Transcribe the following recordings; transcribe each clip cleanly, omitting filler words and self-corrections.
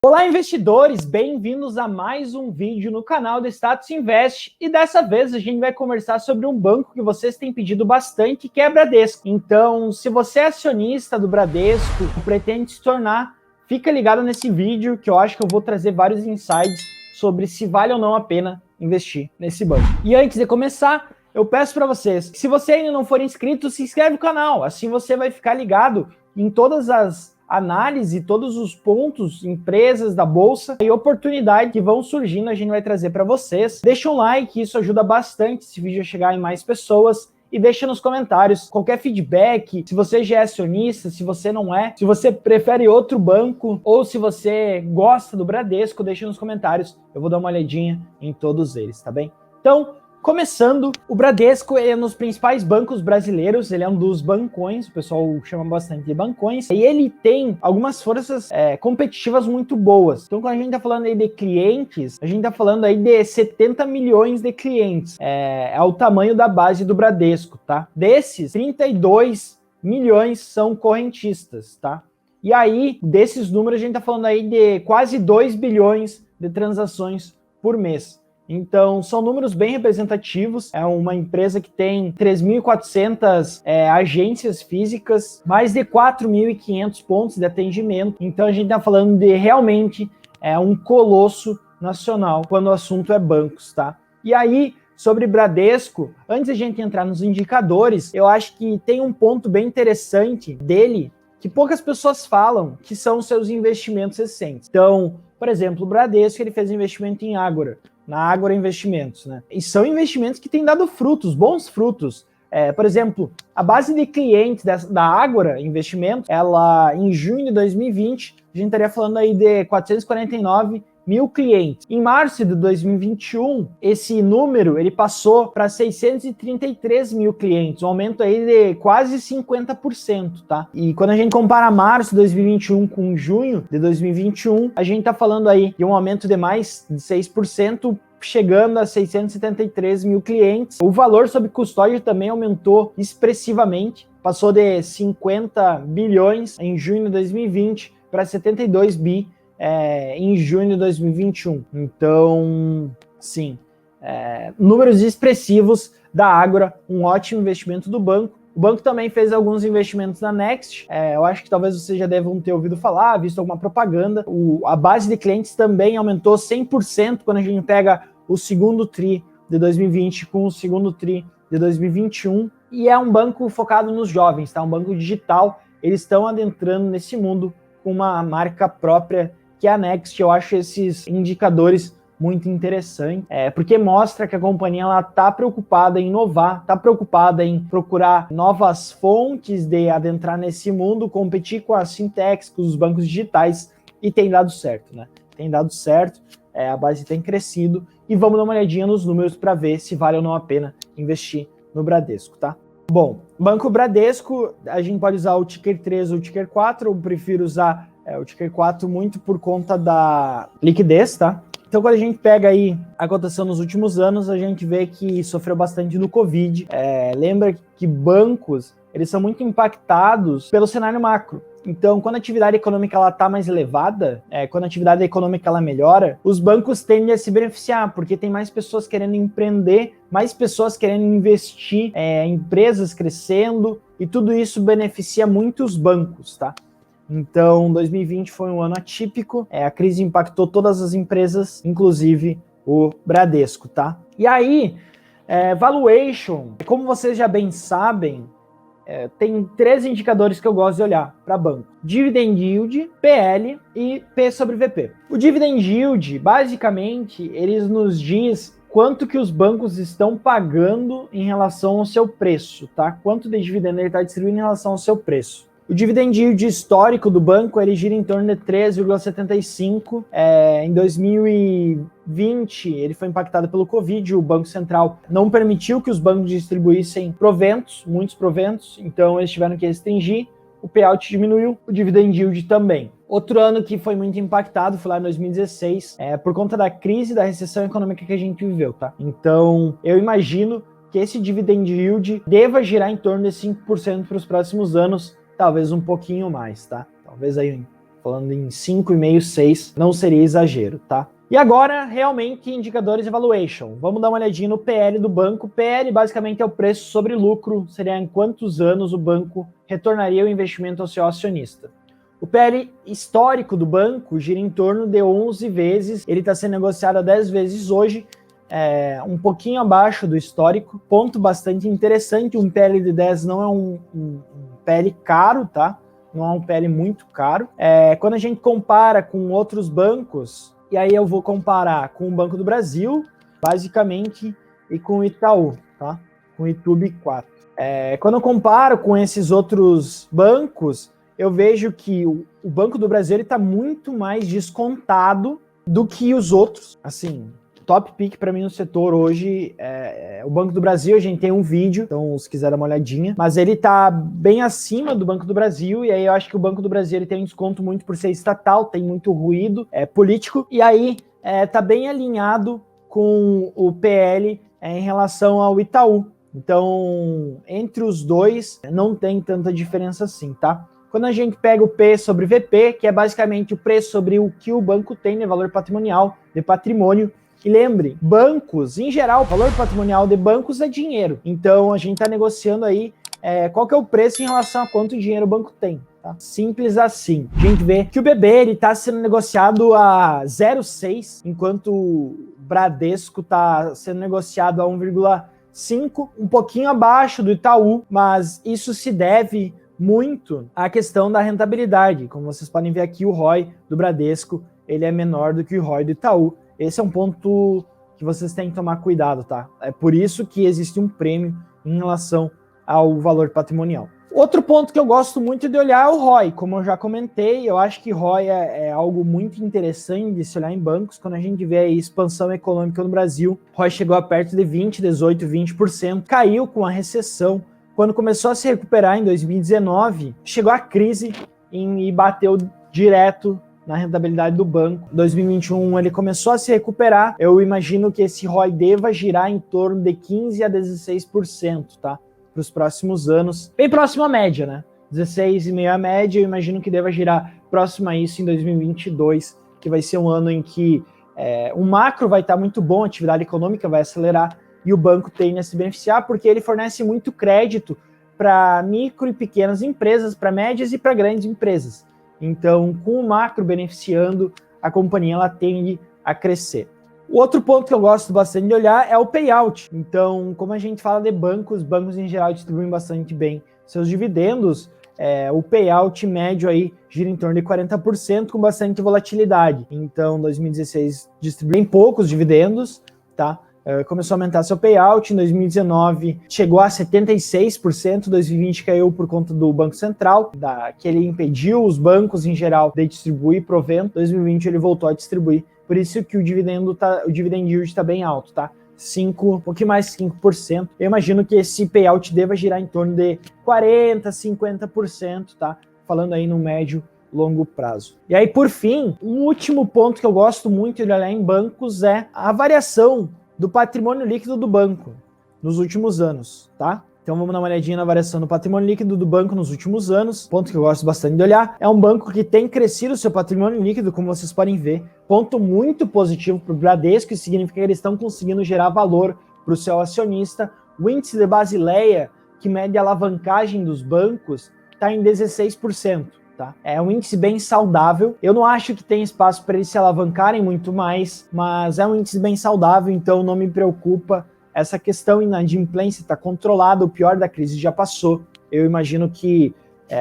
Olá, investidores! Bem-vindos a mais um vídeo no canal do Status Invest. E dessa vez a gente vai conversar sobre um banco que vocês têm pedido bastante, que é Bradesco. Então, se você é acionista do Bradesco e pretende se tornar, fica ligado nesse vídeo que eu acho que eu vou trazer vários insights sobre se vale ou não a pena investir nesse banco. E antes de começar, eu peço para vocês, se você ainda não for inscrito, se inscreve no canal. Assim você vai ficar ligado em todas as análise, todos os pontos, empresas da bolsa e oportunidades que vão surgindo, a gente vai trazer para vocês. Deixa um like, isso ajuda bastante esse vídeo a chegar em mais pessoas. E deixa nos comentários qualquer feedback, se você já é acionista, se você não é, se você prefere outro banco ou se você gosta do Bradesco, deixa nos comentários. Eu vou dar uma olhadinha em todos eles, tá bem? Então, começando, o Bradesco é um dos principais bancos brasileiros, ele é um dos bancões, o pessoal chama bastante de bancões, e ele tem algumas forças competitivas muito boas. Então, quando a gente tá falando aí de clientes, a gente tá falando aí de 70 milhões de clientes, é o tamanho da base do Bradesco, tá? Desses, 32 milhões são correntistas, tá? E aí, desses números, a gente tá falando aí de quase 2 bilhões de transações por mês. Então, são números bem representativos. É uma empresa que tem 3.400 agências físicas, mais de 4.500 pontos de atendimento. Então, a gente está falando de realmente um colosso nacional quando o assunto é bancos, tá? E aí, sobre Bradesco, antes de a gente entrar nos indicadores, eu acho que tem um ponto bem interessante dele, que poucas pessoas falam, que são os seus investimentos recentes. Então, por exemplo, o Bradesco ele fez investimento em Ágora, na Ágora Investimentos, né? E são investimentos que têm dado frutos, bons frutos. Por exemplo, a base de clientes da Ágora Investimentos, ela em junho de 2020, a gente estaria falando aí de 449 mil clientes. Em março de 2021, esse número ele passou para 633 mil clientes, um aumento aí de quase 50%, tá? E quando a gente compara março de 2021 com junho de 2021, a gente tá falando aí de um aumento de mais de 6%, chegando a 673 mil clientes. O valor sob custódia também aumentou expressivamente, passou de 50 bilhões em junho de 2020 para 72 bi em junho de 2021. Então, sim, números expressivos da Ágora, um ótimo investimento do banco. O banco também fez alguns investimentos na Next, eu acho que talvez vocês já devam ter ouvido falar, visto alguma propaganda. A base de clientes também aumentou 100% quando a gente pega o segundo TRI de 2020 com o segundo TRI de 2021. E é um banco focado nos jovens, tá? Um banco digital. Eles estão adentrando nesse mundo com uma marca própria, que é a Next. Eu acho esses indicadores muito interessantes, porque mostra que a companhia está preocupada em inovar, está preocupada em procurar novas fontes de adentrar nesse mundo, competir com as fintechs, com os bancos digitais, e tem dado certo, né? Tem dado certo, a base tem crescido, e vamos dar uma olhadinha nos números para ver se vale ou não a pena investir no Bradesco, tá? Bom, Banco Bradesco, a gente pode usar o ticker 3 ou o ticker 4, eu prefiro usar o ticker 4 muito por conta da liquidez, tá? Então, quando a gente pega aí a cotação nos últimos anos, a gente vê que sofreu bastante no Covid. Lembra que bancos, eles são muito impactados pelo cenário macro. Então, quando a atividade econômica ela está mais elevada, quando a atividade econômica ela melhora, os bancos tendem a se beneficiar, porque tem mais pessoas querendo empreender, mais pessoas querendo investir, empresas crescendo, e tudo isso beneficia muito os bancos, tá? Então, 2020 foi um ano atípico, a crise impactou todas as empresas, inclusive o Bradesco, tá? E aí, valuation, como vocês já bem sabem, tem 3 indicadores que eu gosto de olhar para banco: Dividend Yield, PL e P sobre VP. O Dividend Yield, basicamente, ele nos diz quanto que os bancos estão pagando em relação ao seu preço, tá? Quanto de dividendo ele está distribuindo em relação ao seu preço. O dividend yield histórico do banco, ele gira em torno de 3,75. Em 2020, ele foi impactado pelo Covid, o Banco Central não permitiu que os bancos distribuíssem proventos, muitos proventos, então eles tiveram que restringir, o payout diminuiu, o dividend yield também. Outro ano que foi muito impactado foi lá em 2016, por conta da crise, da recessão econômica que a gente viveu, tá? Então, eu imagino que esse dividend yield deva girar em torno de 5% para os próximos anos, talvez um pouquinho mais, tá? Talvez aí falando em 5,5, 6, não seria exagero, tá? E agora, realmente, indicadores de valuation. Vamos dar uma olhadinha no PL do banco. PL basicamente é o preço sobre lucro, seria em quantos anos o banco retornaria o investimento ao seu acionista. O PL histórico do banco gira em torno de 11 vezes, ele está sendo negociado a 10 vezes hoje, um pouquinho abaixo do histórico, ponto bastante interessante. Um PL de 10 não é um PL caro, tá? Não é um PL muito caro. Quando a gente compara com outros bancos, e aí eu vou comparar com o Banco do Brasil, basicamente, e com o Itaú, tá? Com o Itaú 4. Quando eu comparo com esses outros bancos, eu vejo que o Banco do Brasil está muito mais descontado do que os outros. Assim, top pick para mim no setor hoje é o Banco do Brasil. A gente tem um vídeo, então se quiser dar uma olhadinha, mas ele tá bem acima do Banco do Brasil, e aí eu acho que o Banco do Brasil ele tem um desconto muito por ser estatal, tem muito ruído político, e aí tá bem alinhado com o PL em relação ao Itaú. Então, entre os dois, não tem tanta diferença assim, tá? Quando a gente pega o P sobre VP, que é basicamente o preço sobre o que o banco tem de valor patrimonial, de patrimônio, e lembre, bancos, em geral, o valor patrimonial de bancos é dinheiro. Então, a gente está negociando aí qual que é o preço em relação a quanto dinheiro o banco tem. Tá? Simples assim. A gente vê que o BB está sendo negociado a 0,6, enquanto o Bradesco está sendo negociado a 1,5, um pouquinho abaixo do Itaú, mas isso se deve muito à questão da rentabilidade. Como vocês podem ver aqui, o ROI do Bradesco ele é menor do que o ROI do Itaú. Esse é um ponto que vocês têm que tomar cuidado, tá? É por isso que existe um prêmio em relação ao valor patrimonial. Outro ponto que eu gosto muito de olhar é o ROI. Como eu já comentei, eu acho que ROI é algo muito interessante de se olhar em bancos. Quando a gente vê a expansão econômica no Brasil, o ROI chegou a perto de 20, 18, 20%, caiu com a recessão. Quando começou a se recuperar em 2019, chegou a crise e bateu direto na rentabilidade do banco. Em 2021 ele começou a se recuperar. Eu imagino que esse ROI deva girar em torno de 15 a 16%, tá? Para os próximos anos. Bem próximo à média, né? 16,5 a média, eu imagino que deva girar próximo a isso em 2022, que vai ser um ano em que o macro vai estar muito bom, a atividade econômica vai acelerar, e o banco tende a se beneficiar porque ele fornece muito crédito para micro e pequenas empresas, para médias e para grandes empresas. Então, com o macro beneficiando, a companhia ela tende a crescer. O outro ponto que eu gosto bastante de olhar é o payout. Então, como a gente fala de bancos, bancos em geral distribuem bastante bem seus dividendos. O payout médio aí gira em torno de 40% com bastante volatilidade. Então, 2016 distribuiu poucos dividendos, tá? Começou a aumentar seu payout, em 2019 chegou a 76%, 2020 caiu por conta do Banco Central, que ele impediu os bancos em geral de distribuir provento, 2020 ele voltou a distribuir, por isso que o dividend yield está bem alto, tá? Um pouquinho mais de 5%. Eu imagino que esse payout deva girar em torno de 40%, 50%, tá? Falando aí no médio longo prazo. E aí, por fim, um último ponto que eu gosto muito de olhar em bancos é a variação do patrimônio líquido do banco nos últimos anos, tá? Então vamos dar uma olhadinha na variação do patrimônio líquido do banco nos últimos anos. Ponto que eu gosto bastante de olhar. É um banco que tem crescido o seu patrimônio líquido, como vocês podem ver. Ponto muito positivo para o Bradesco, isso significa que eles estão conseguindo gerar valor para o seu acionista. O índice de Basileia, que mede a alavancagem dos bancos, está em 16%. Tá? É um índice bem saudável. Eu não acho que tem espaço para eles se alavancarem muito mais, mas é um índice bem saudável, então não me preocupa. Essa questão inadimplência está controlada, o pior da crise já passou. Eu imagino que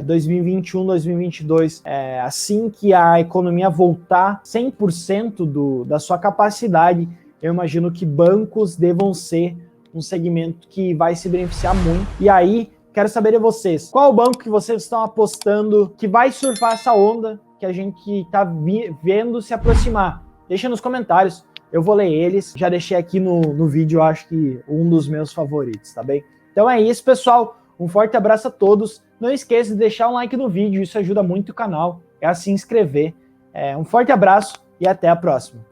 2021, 2022, assim que a economia voltar 100% da sua capacidade, eu imagino que bancos devam ser um segmento que vai se beneficiar muito. E aí, quero saber de vocês, qual o banco que vocês estão apostando que vai surfar essa onda que a gente está vendo se aproximar? Deixa nos comentários, eu vou ler eles. Já deixei aqui no vídeo, eu acho que um dos meus favoritos, tá bem? Então é isso, pessoal. Um forte abraço a todos. Não esqueça de deixar um like no vídeo, isso ajuda muito o canal. É se inscrever. Um forte abraço e até a próxima.